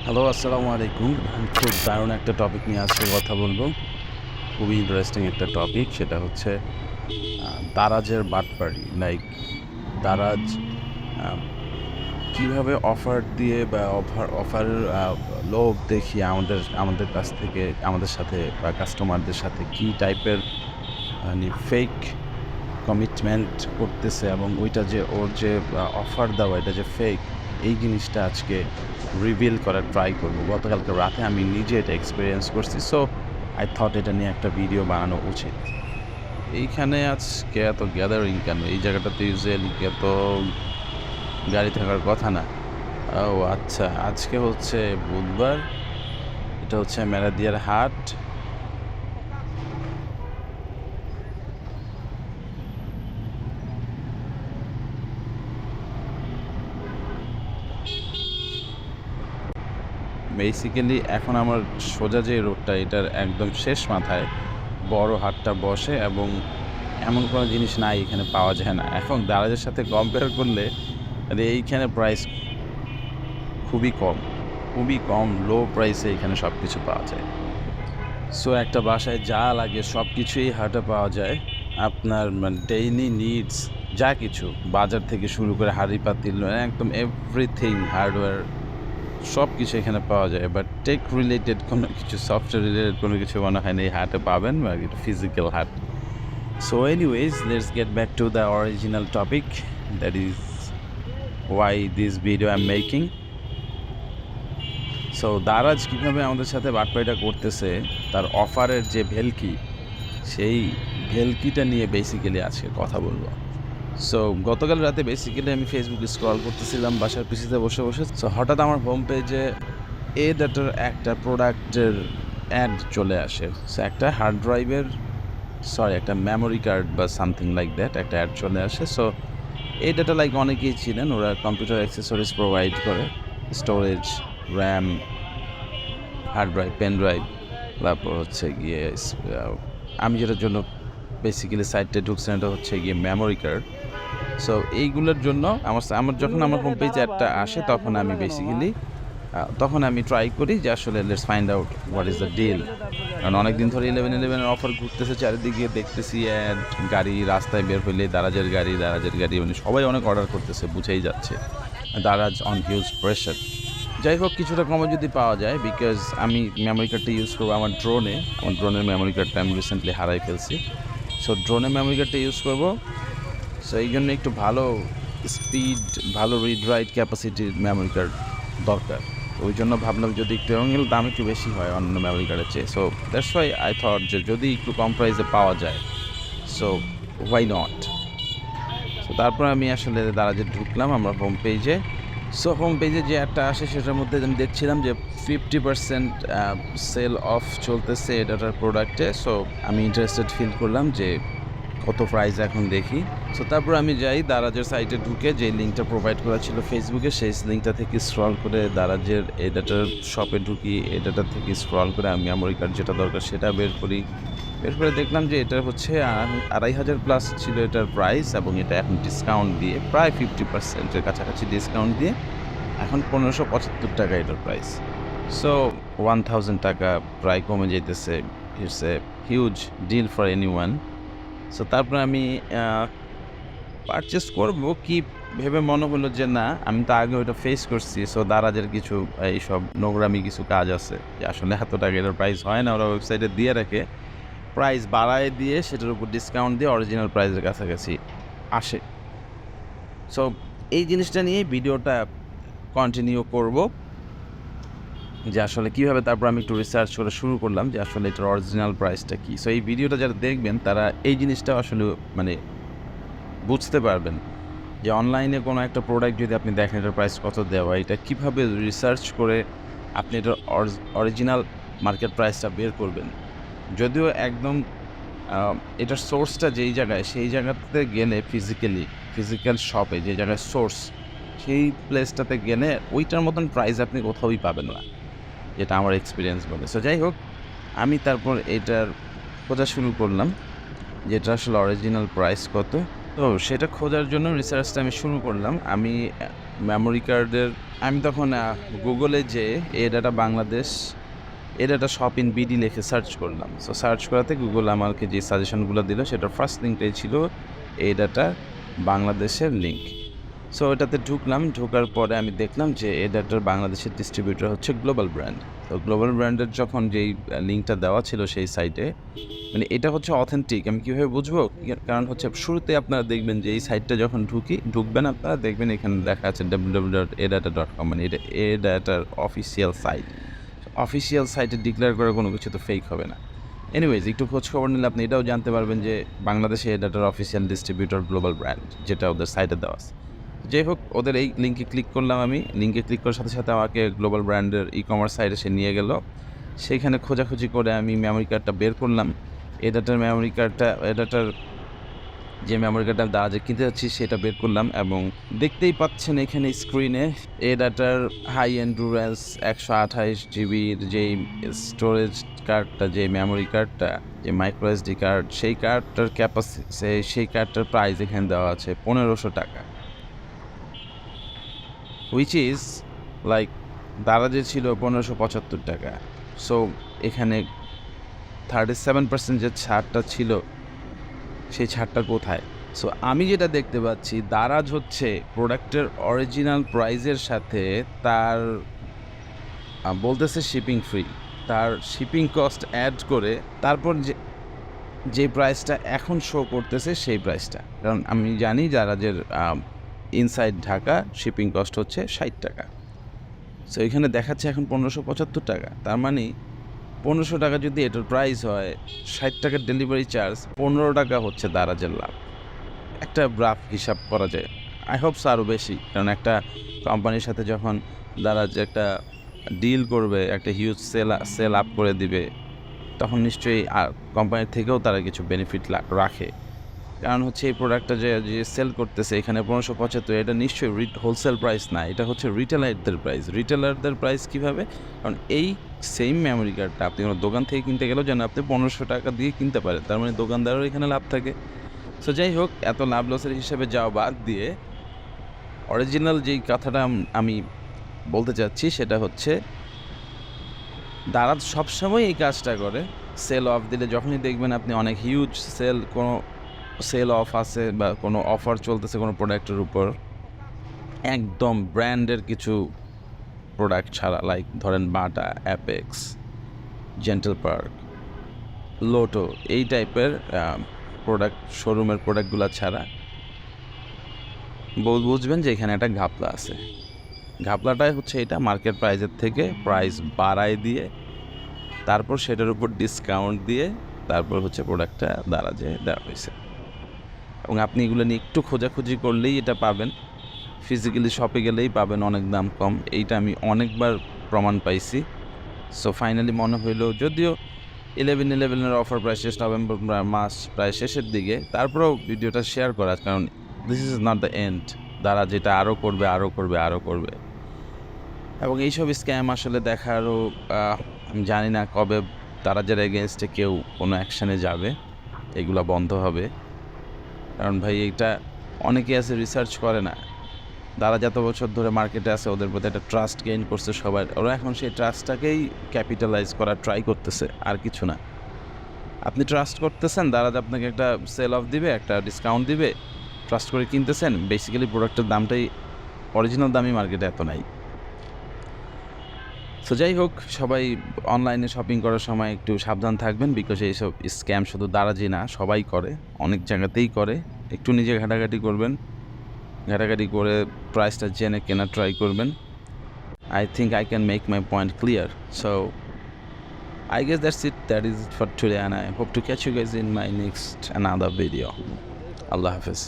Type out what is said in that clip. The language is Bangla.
হ্যালো, আসসালামু আলাইকুম। আমি খুব দারুণ একটা টপিক নিয়ে আজকে কথা বলবো। খুবই ইন্টারেস্টিং একটা টপিক। সেটা হচ্ছে দারাজের বাটপাড়ি। দারাজ আ কীভাবে অফার দিয়ে বা অফারের লোভ দেখিয়ে আমাদের কাছ থেকে আমাদের সাথে বা কাস্টমারদের সাথে কী টাইপের ফেক কমিটমেন্ট করতেছে এবং ওইটা যে ওর যে অফার দেওয়া এটা যে ফেক, এই জিনিসটা আজকে রিভিল করার ট্রাই করবো। গতকালকে রাতে আমি নিজে এটা এক্সপেরিয়েন্স করছি। সো আই থট এটা নিয়ে একটা ভিডিও বানানো উচিত। এইখানে আজকে এত গ্যাদারিং কেন? এই জায়গাটাতে ইউজুয়ালি এত গাড়ি থাকার কথা না। ও আচ্ছা, আজকে হচ্ছে বুধবার। এটা হচ্ছে মেরাদিয়ার হাট। বেসিক্যালি এখন আমার সোজা যে রোডটা এটার একদম শেষ মাথায় বড় হাটটা বসে এবং এমন কোনো জিনিস নাই এখানে পাওয়া যায় না। এখন দারাজের সাথে কম্পেয়ার করলে এইখানে প্রাইস খুবই কম লো প্রাইসে এখানে সব কিছু পাওয়া যায়। সো একটা বাসায় যা লাগে সব কিছুই হাটে পাওয়া যায়। আপনার ডেইলি নিডস যা কিছু বাজার থেকে শুরু করে হাঁড়ি পাতিল একদম এভরিথিং হার্ডওয়্যার সব কিছু এখানে পাওয়া যায়। বাট টেক রিলেটেড কোনো কিছু, সফটওয়্যার রিলেটেড কোনো কিছু মনে হয় না এই হাটে পাবেন, বা ফিজিক্যাল হাট। So anyways, let's get back to the original topic, that is why this video I am making. So Daraz কীভাবে আমাদের সাথে বাটপাইটা করতেছে, তার অফারের যে ভেলকি, সেই ভেলকিটা নিয়ে বেসিক্যালি আজকে কথা বলবো। সো গতকাল রাতে বেসিক্যালি আমি ফেসবুকে স্ক্রল করতেছিলাম বাসার পিসিতে বসে বসে। সো হঠাৎ আমার হোম পেজে এ ডাটার একটা প্রোডাক্টের অ্যাড চলে আসে। সো একটা হার্ড ড্রাইভের একটা মেমোরি কার্ড বা সামথিং লাইক দ্যাট একটা অ্যাড চলে আসে। সো এই ডাটা অনেকেই ছিলেন, ওরা কম্পিউটার অ্যাক্সেসরিজ প্রোভাইড করে, storage, RAM, hard drive, pen drive, তারপর হচ্ছে গিয়ে আমি যেটার জন্য বেসিক্যালি সাইটে ঢুকছেন এটা হচ্ছে গিয়ে মেমোরি কার্ড। সো এইগুলোর জন্য আমার যখন আমার হোম পেজে একটা আসে তখন আমি বেসিক্যালি ট্রাই করি যে আসলে let's find out what is the deal. কারণ অনেকদিন ধরে 11-11 অফার ঘুরতেছে চারিদিকে, দেখতেছি অ্যাড, গাড়ি রাস্তায় বের হইলে দারাজের গাড়ি সবাই অনেক অর্ডার করতেছে, বুঝেই যাচ্ছে দারাজ অন হিউজ প্রেশার। যাই হোক, কিছুটা কমে যদি পাওয়া যায়, বিকজ আমি মেমোরি কার্ডটা ইউজ করবো আমার ড্রোনের মেমোরি কার্ডটা আমি রিসেন্টলি হারাই ফেলছি। সো ড্রোনের মেমোরি কার্ডটা ইউজ করবো। সো এই জন্য একটু ভালো স্পিড, ভালো রিড রাইট ক্যাপাসিটির মেমোরি কার্ড দরকার। ওই জন্য ভাবলাম যদি একটু, এবং এর দাম একটু বেশি হয় অন্য মেমোরি কার্ডের চেয়ে। So that's why I thought যে যদি একটু কম প্রাইসে পাওয়া যায়, সো হোয়াই নট। সো তারপর আমি আসলে দারাজে ঢুকলাম আমার হোম পেজে। সো হোম পেজে যে একটা আসে সেটার মধ্যে আমি দেখছিলাম যে 50% সেল অফ চলতেছে এটার প্রোডাক্টে। সো আমি ইন্টারেস্টেড ফিল করলাম যে কত প্রাইস এখন দেখি। সো তারপর আমি যাই দারাজের সাইটে ঢুকে, যে লিঙ্কটা প্রোভাইড করা ছিল ফেসবুকে, সেই লিঙ্কটা থেকে স্ক্রল করে দারাজের এডাটার শপে ঢুকি। এডাটার থেকে স্ক্রল করে আমি মেমোরি কার্ড যেটা দরকার সেটা বের করে দেখলাম যে এটা হচ্ছে 2500 প্লাস ছিল এটার প্রাইস, এবং এটা এখন ডিসকাউন্ট দিয়ে প্রায় 50%-এর কাছাকাছি ডিসকাউন্ট দিয়ে এখন 1575 টাকা এটার প্রাইস। সো 1000 টাকা প্রায় কমে যেতেছে। It's a huge deal for anyone. So তারপর আমি পারচেস করবো কি ভেবে মনে হলো যে না, আমি তো আগে ওইটা ফেস করছি। সো দারাজের কিছু এইসব নোংরামি কিছু কাজ আছে যে আসলে এত টাকা এটার প্রাইস হয় না, ওরা ওয়েবসাইটে দিয়ে রাখে, প্রাইস বাড়ায় দিয়ে সেটার উপর ডিসকাউন্ট দিয়ে অরিজিনাল প্রাইসের কাছাকাছি আসে। সো এই জিনিসটা নিয়ে ভিডিওটা কন্টিনিউ করব, যে আসলে কীভাবে। তারপর আমি একটু রিসার্চ করে শুরু করলাম যে আসলে এটার অরিজিনাল প্রাইসটা কী। সো এই ভিডিওটা যারা দেখবেন তারা এই জিনিসটা আসলে বুঝতে পারবেন যে অনলাইনে কোনো একটা প্রোডাক্ট যদি আপনি দেখেন এটার প্রাইস কত দেওয়া, এটা কীভাবে রিসার্চ করে আপনি এটার অরিজিনাল মার্কেট প্রাইসটা বের করবেন। যদিও একদম এটার সোর্সটা যেই জায়গায়, সেই জায়গাতে গেলে ফিজিক্যাল শপে যে জায়গায় সোর্স, সেই প্লেসটাতে গেলে ওইটার মতন প্রাইস আপনি কোথাওই পাবেন না, যেটা আমার এক্সপিরিয়েন্স বলে। সো যাই হোক, আমি তারপর এটার খোঁজা শুরু করলাম যে এটা আসলে অরিজিনাল প্রাইস কত। তো সেটা খোঁজার জন্য রিসার্চটা আমি শুরু করলাম। আমি মেমোরি কার্ডের আমি তখন গুগলে যে A data Bangladesh A data shop in BD লিখে সার্চ করলাম। সো সার্চ করাতে গুগল আমাকে যে সাজেশনগুলো দিল সেটা ফার্স্ট লিঙ্কটাই ছিল এ ডাটা বাংলাদেশের লিঙ্ক। সো এটাতে ঢুকলাম, ঢোকার পরে আমি দেখলাম যে এ ডাটার বাংলাদেশের ডিস্ট্রিবিউটর হচ্ছে গ্লোবাল ব্র্যান্ড। তো গ্লোবাল ব্র্যান্ডের যখন যেই লিঙ্কটা দেওয়া ছিল সেই সাইটে, মানে এটা হচ্ছে অথেন্টিক আমি কীভাবে বুঝবো? কারণ হচ্ছে শুরুতে আপনারা দেখবেন যে এই সাইটটা যখন ঢুকবেন আপনারা দেখবেন এখানে লেখা আছে www.edata.com, মানে এটা এ ডাটার অফিসিয়াল সাইট। অফিসিয়াল সাইটে ডিক্লেয়ার করা কোনো কিছু তো ফেক হবে না। এনিওয়েজ একটু খোঁজখবর নিলে আপনি এটাও জানতে পারবেন যে বাংলাদেশে এ ডাটার অফিসিয়াল ডিস্ট্রিবিউটর গ্লোবাল ব্র্যান্ড, যেটা ওদের সাইটে দেওয়া আছে। যাই হোক, ওদের এই লিঙ্কে ক্লিক করলাম। আমি লিঙ্কে ক্লিক করার সাথে সাথে আমাকে গ্লোবাল ব্র্যান্ডের ই-কমার্স সাইটে সে নিয়ে গেল। সেইখানে খোঁজাখুঁজি করে আমি মেমোরি কার্ডটা বের করলাম। এ ডাটার মেমোরি কার্ডটা, এ ডাটার যে মেমোরি কার্ডটা দারাজে কিনতে যাচ্ছি সেটা বের করলাম, এবং দেখতেই পাচ্ছেন এখানে স্ক্রিনে এ ডাটার হাই এন্ডুরেন্স 128 জিবির যেই স্টোরেজ কার্ডটা, যে মেমোরি কার্ডটা, যে মাইক্রো এসডি কার্ড, সেই কার্ডটার সেই কার্ডটার প্রাইস এখানে দেওয়া আছে 1500 টাকা, হুইচ ইজ লাইক দারাজে ছিল 1575 টাকা। সো এখানে 37% যে ছাড়টা ছিল সেই ছাড়টা কোথায়? সো আমি যেটা দেখতে পাচ্ছি, দারাজ হচ্ছে প্রোডাক্টের অরিজিনাল প্রাইসের সাথে তার বলতেছে শিপিং ফ্রি, তার শিপিং কস্ট অ্যাড করে তারপর যে প্রাইসটা এখন শো করতেছে সেই প্রাইসটা। কারণ আমি জানি দারাজের ইনসাইড ঢাকা শিপিং কস্ট হচ্ছে 60 টাকা। সো এখানে দেখাচ্ছে এখন 1575 টাকা। তার মানে 1500 টাকা যদি এটার প্রাইস হয়, 60 টাকার ডেলিভারি চার্জ, 15 টাকা হচ্ছে দারাজের লাভ। একটা রাফ হিসাব করা যায়। আই হোপ আরও বেশি, কারণ একটা কোম্পানির সাথে যখন দারাজ একটা ডিল করবে, একটা হিউজ সেল আপ করে দিবে, তখন নিশ্চয়ই কোম্পানির থেকেও তারা কিছু বেনিফিট রাখে। কারণ হচ্ছে এই প্রোডাক্টটা যে সেল করতেছে এখানে 1575, এটা নিশ্চয়ই হোলসেল প্রাইস না, এটা হচ্ছে রিটেলারদের প্রাইস। রিটেলারদের প্রাইস কীভাবে? কারণ এই সেম মেমোরি কার্ডটা আপনি কোনো দোকান থেকে কিনতে গেলেও যেন আপনি 1500 টাকা দিয়ে কিনতে পারেন, তার মানে দোকানদারেরও এখানে লাভ থাকে। সো যাই হোক, এত লাভ লসের হিসেবে যাওয়া বাদ দিয়ে অরিজিনাল যেই কথাটা আমি বলতে চাচ্ছি সেটা হচ্ছে, দারাজ সবসময় এই কাজটা করে। সেল অফ দিলে যখনই দেখবেন আপনি অনেক হিউজ কোনো সেল অফ আছে বা কোনো অফার চলতেছে কোনো প্রোডাক্টের উপর, একদম ব্র্যান্ডের কিছু প্রোডাক্ট ছাড়া, লাইক ধরেন বাটা, অ্যাপেক্স, জেন্টেল পার্ক, লোটো, এই টাইপের প্রোডাক্ট, শোরুমের প্রোডাক্টগুলো ছাড়া বুঝবেন যে এখানে একটা ঘাপলা আছে। ঘাপলাটাই হচ্ছে এটা, মার্কেট প্রাইসের থেকে প্রাইস বাড়ায় দিয়ে তারপর সেটার উপর ডিসকাউন্ট দিয়ে তারপর হচ্ছে প্রোডাক্টটা দারাজে দেওয়া হয়েছে। এবং আপনি এগুলো নিয়ে একটু খোঁজাখুঁজি করলেই এটা পাবেন, ফিজিক্যালি শপে গেলেই পাবেন অনেক দাম কম। এইটা আমি অনেকবার প্রমাণ পাইছি। সো ফাইনালি মনে হইলো, যদিও 11/11 অফার প্রাইস শেষ, নভেম্বর মাস প্রায় শেষের দিকে, তারপরেও ভিডিওটা শেয়ার করা, কারণ this is not the end. তারা যেটা আরও করবে। এবং এইসব স্ক্যাম আসলে দেখারও আমি জানি না কবে দারাজের এগেনস্টে কেউ কোনো অ্যাকশানে যাবে, এগুলো বন্ধ হবে। কারণ ভাই এটা অনেকে আছে রিসার্চ করে না। দারাজ এত বছর ধরে মার্কেটে আছে, ওদের প্রতি একটা ট্রাস্ট গেইন করছে সবাই, ওরা এখন সেই ট্রাস্টটাকেই ক্যাপিটালাইজ করার ট্রাই করতেছে, আর কিছু না। আপনি ট্রাস্ট করতেছেন, দারাজ আপনাকে একটা সেল অফ দিবে, একটা ডিসকাউন্ট দিবে, ট্রাস্ট করে কিনতেছেন, বেসিক্যালি প্রোডাক্টের দামটাই, অরিজিনাল দামই মার্কেটে এত নাই। সো যাই হোক, সবাই অনলাইনে শপিং করার সময় একটু সাবধান থাকবেন, বিকজ এইসব স্ক্যাম শুধু দারাজই না, সবাই করে, অনেক জায়গাতেই করে। একটু নিজে ঘাটাঘাটি করবেন, ঘাটাঘাটি করে প্রাইসটা জেনে কেনা ট্রাই করবেন। I think I can make my point clear. So I guess that is it for today, and I hope to catch you guys in my next another video. Allah Hafez.